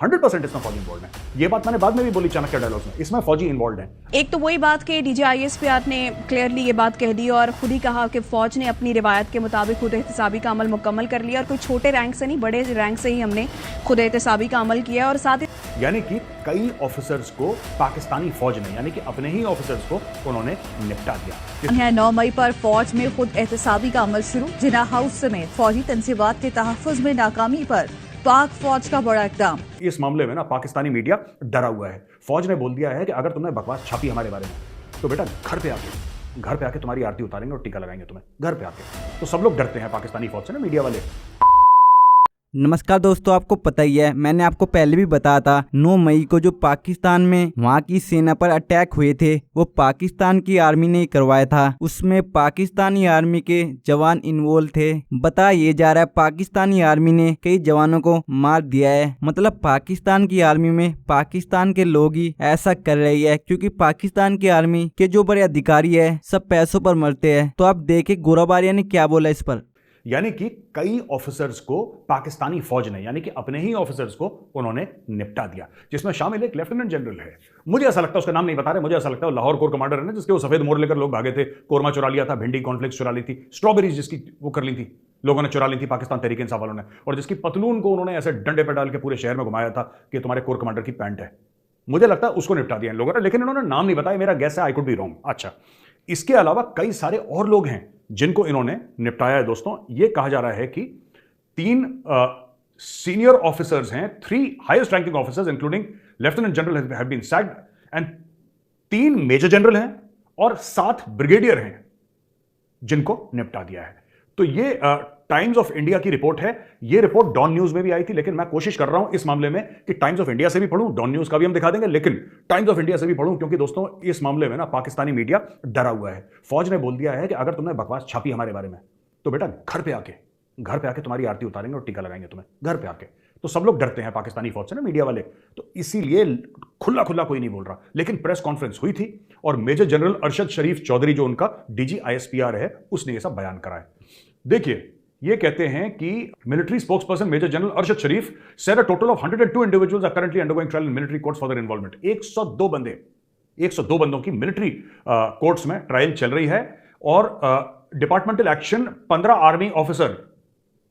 100% इसमें फौजी इन्वॉल्व है। ये बात मैंने बाद में भी बोली चाणक्य डायलॉग्स में, इसमें फौजी इन्वॉल्व है। एक तो वही बात कि डीजीआईएसपीआर ने क्लियरली ये बात कह दी और खुद ही कहा कि फौज ने अपनी रिवायत के मुताबिक खुद एहतसाबी का अमल मुकम्मल कर लिया और कोई छोटे रैंक से नहीं बड़े रैंक से ही हमने खुद एहतसाबी का अमल किया। और साथ ही यानी कि कई ऑफिसर्स को पाकिस्तानी फौज ने, यानी कि अपने ही ऑफिसर्स को उन्होंने निपटा दिया। 9 मई पर फौज में खुद एहतसाबी का अमल शुरू। जिन्ना हाउस समेत फौजी तंजीबात के तहफ़्फ़ुज़ में नाकामी पर पाक फौज का बड़ा इक़दाम। इस मामले में ना पाकिस्तानी मीडिया डरा हुआ है। फौज ने बोल दिया है कि अगर तुमने बकवास छापी हमारे बारे में तो बेटा घर पे आके तुम्हारी आरती उतारेंगे और टीका लगाएंगे तुम्हें घर पे आके। तो सब लोग डरते हैं पाकिस्तानी फौज से ना, मीडिया वाले। नमस्कार दोस्तों, आपको पता ही है, मैंने आपको पहले भी बताया था 9 मई को जो पाकिस्तान में वहां की सेना पर अटैक हुए थे वो पाकिस्तान की आर्मी ने करवाया था। उसमें पाकिस्तानी आर्मी के जवान इन्वॉल्व थे। बताया ये जा रहा है पाकिस्तानी आर्मी ने कई जवानों को मार दिया है। मतलब पाकिस्तान की आर्मी में पाकिस्तान के लोग ही ऐसा कर रही है, क्योंकि पाकिस्तान की आर्मी के जो बड़े अधिकारी है सब पैसों पर मरते हैं। तो आप देखे गोराबारिया ने क्या बोला इस पर। यानी कि कई ऑफिसर्स को पाकिस्तानी फौज ने, यानी कि अपने ही ऑफिसर्स को उन्होंने निपटा दिया, जिसमें शामिल एक लेफ्टिनेंट जनरल है। मुझे ऐसा लगता है, उसका नाम नहीं बता रहे, मुझे ऐसा लगता है लाहौर कोर कमांडर है ना, जिसके वो सफेद मोर लेकर लोग भागे थे, कोरमा चुरा लिया था, भिंडी कॉर्नफ्लेक्स चुरा ली थी, स्ट्रॉबेरीज जिसकी वो कर ली थी, लोगों ने चुरा ली थी पाकिस्तान तहरीक इंसाफ वालों ने, और जिसकी पतलून को उन्होंने ऐसे डंडे पर डाल के पूरे शहर में घुमाया था कि तुम्हारे कोर कमांडर की पैंट है। मुझे लगता है उसको निपटा दिया इन लोगों ने, लेकिन इन्होंने नाम नहीं बताया। मेरा गैस है, आई कुड बी रॉन्ग। अच्छा, इसके अलावा कई सारे और लोग हैं जिनको इन्होंने निपटाया है। दोस्तों, यह कहा जा रहा है कि 3 सीनियर ऑफिसर्स हैं, 3 highest ranking officers including lieutenant general have been sacked and 3 major general हैं और 7 ब्रिगेडियर हैं जिनको निपटा दिया है। तो ये टाइम्स ऑफ इंडिया की रिपोर्ट है। ये रिपोर्ट डॉन न्यूज में भी आई थी, लेकिन मैं कोशिश कर रहा हूं इस मामले में कि टाइम्स ऑफ इंडिया से भी पढ़ूं, डॉन न्यूज का भी हम दिखा देंगे, लेकिन टाइम्स ऑफ इंडिया से भी पढ़ूं, क्योंकि दोस्तों इस मामले में ना पाकिस्तानी मीडिया डरा हुआ है। फौज ने बोल दिया है कि अगर तुमने बकवास छापी हमारे बारे में तो बेटा घर पे आके तुम्हारी आरती उतारेंगे और टीका लगाएंगे तुम्हें घर पे आके। तो सब लोग डरते हैं पाकिस्तानी फौज से ना, मीडिया वाले। तो इसीलिए खुला कोई नहीं बोल रहा, लेकिन प्रेस कॉन्फ्रेंस हुई थी और मेजर जनरल अरशद शरीफ चौधरी जो उनका DGISPR है, उसने ये सब बयान करा है। देखिए, ये कहते हैं कि military spokesperson major general Arshad Sharif said a total of 102 individuals are currently undergoing trial in military courts for their involvement। 102 बंदों की मिलिट्री कोर्ट्स में ट्रायल चल रही है और डिपार्टमेंटल एक्शन 15 आर्मी ऑफिसर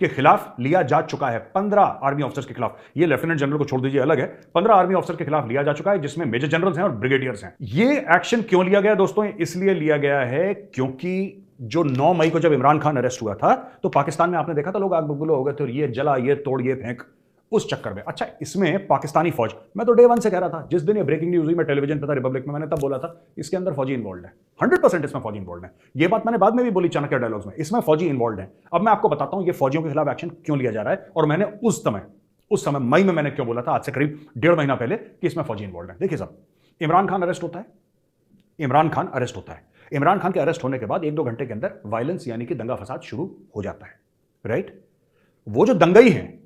के खिलाफ लिया जा चुका है। 15 आर्मी ऑफिसर्स के खिलाफ, ये लेफ्टिनेंट जनरल को छोड़ दीजिए अलग है, 15 आर्मी ऑफिसर के खिलाफ लिया जा चुका है, जिसमें मेजर जनरल्स हैं और ब्रिगेडियर्स हैं। ये एक्शन क्यों लिया गया दोस्तों? इसलिए लिया गया है क्योंकि जो 9 मई को जब इमरान खान अरेस्ट हुआ था तो पाकिस्तान में आपने देखा था लोग आग बबूले हो गए थे, ये जला, ये तोड़, ये फेंक, उस चक्कर में। अच्छा, इसमें पाकिस्तानी फौज, मैं तो डे 1 से कह रहा था, जिस दिन ये ब्रेकिंग न्यूज हुई, मैं टेलीविजन पे था रिपब्लिक में, मैंने तब बोला था इसके अंदर फौजी इन्वॉल्व है। 100% इसमें फौजी इन्वॉल्व है। ये बात मैंने बाद में भी बोली चाणक्य डायलॉग्स में, इसमें फौजी इन्वॉल्व है। अब मैं आपको बताता हूं ये फौजियों के खिलाफ एक्शन क्यों लिया जा रहा है, और मैंने उस समय मई में मैंने क्यों बोला था, आज से करीब 1.5 महीना पहले, कि इसमें फौजी इन्वॉल्व है। देखिए साहब, इमरान खान अरेस्ट होता है। इमरान खान के अरेस्ट होने के बाद 1-2 घंटे के अंदर वायलेंस, यानी कि दंगा फसाद शुरू हो जाता है, राइट। वो जो दंगई हैं,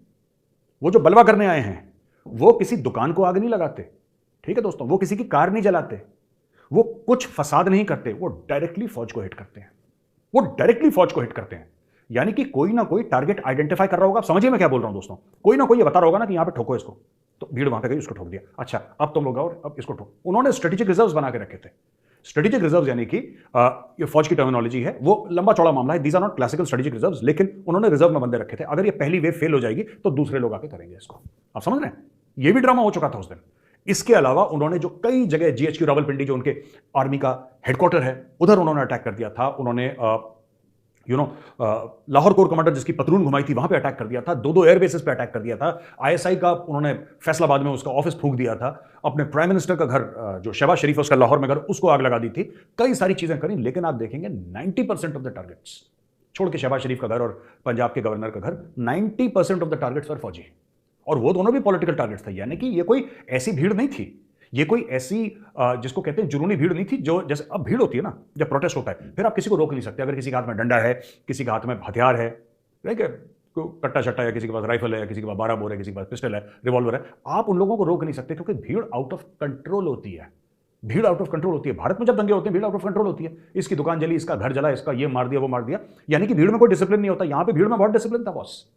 वो जो बलवा करने आए हैं, वो किसी दुकान को आग नहीं लगाते, ठीक है दोस्तों, वो किसी की कार नहीं जलाते, वो कुछ फसाद नहीं करते, वो डायरेक्टली फौज को हिट करते हैं। यानी कि कोई ना कोई टारगेट आइडेंटिफाई कर रहा होगा। आप समझिए मैं क्या बोल रहा हूं दोस्तों। कोई ना कोई ये बता रहा होगा ना कि यहां पे ठोको इसको, तो भीड़ वहां पे गई, उसको ठोक दिया। अच्छा, अब तुम लोग आओ, अब इसको ठोक। उन्होंने स्ट्रेटेजिक रिजर्व्स बना के रखे थे। स्ट्रेटेजिक रिजर्व्स यानी कि ये फौज की टर्मिनोलॉजी है, वो लंबा चौड़ा मामला है। These are not classical strategic reserves, लेकिन उन्होंने रिजर्व में बंदे रखे थे। अगर ये पहली वेव फेल हो जाएगी तो दूसरे लोग आके करेंगे इसको। आप समझ रहे हैं? ये भी ड्रामा हो चुका था उस दिन। इसके अलावा उन्होंने जो कई जगह GHQ रावलपिंडी, जो उनके आर्मी का हेडक्वार्टर है, उधर उन्होंने अटैक कर दिया था। उन्होंने लाहौर कोर कमांडर जिसकी पतलून घुमाई थी, वहां पे अटैक कर दिया था। 2 एयरबेसेस पे अटैक कर दिया था। ISI का उन्होंने फैसलाबाद में उसका ऑफिस फूंक दिया था। अपने प्राइम मिनिस्टर का घर, जो शहबाज शरीफ है उसका लाहौर में घर, उसको आग लगा दी थी। कई सारी चीजें करी, लेकिन आप देखेंगे 90% ऑफ द टारगेट्स, छोड़ के शहबाज शरीफ का घर और पंजाब के गवर्नर का घर, 90% ऑफ द टारगेट्स वर फौजी, और वो दोनों भी पॉलिटिकल टारगेट्स थे। यानी कि ये कोई ऐसी भीड़ नहीं थी, ये कोई ऐसी जिसको कहते हैं जुनूनी भीड़ नहीं थी, जो जैसे अब भीड़ होती है ना जब प्रोटेस्ट होता है, फिर आप किसी को रोक नहीं सकते। अगर किसी के हाथ में डंडा है, किसी के हाथ में हथियार है, ठीक है, कट्टा शट्टा है, किसी के पास राइफल है, किसी के पास 12 बोर है, किसी के पास पिस्टल है, रिवॉल्वर है, आप उन लोगों को रोक नहीं सकते, क्योंकि भीड़ आउट ऑफ कंट्रोल होती है। भारत में जब दंगे होते हैं भीड़ आउट ऑफ कंट्रोल होती है। इसकी दुकान जली, इसका घर जला, इसका ये मार दिया, वो मार दिया, यानी कि भीड़ में कोई डिसिप्लिन नहीं होता। यहां पे भीड़ में बहुत डिसिप्लिन था बॉस।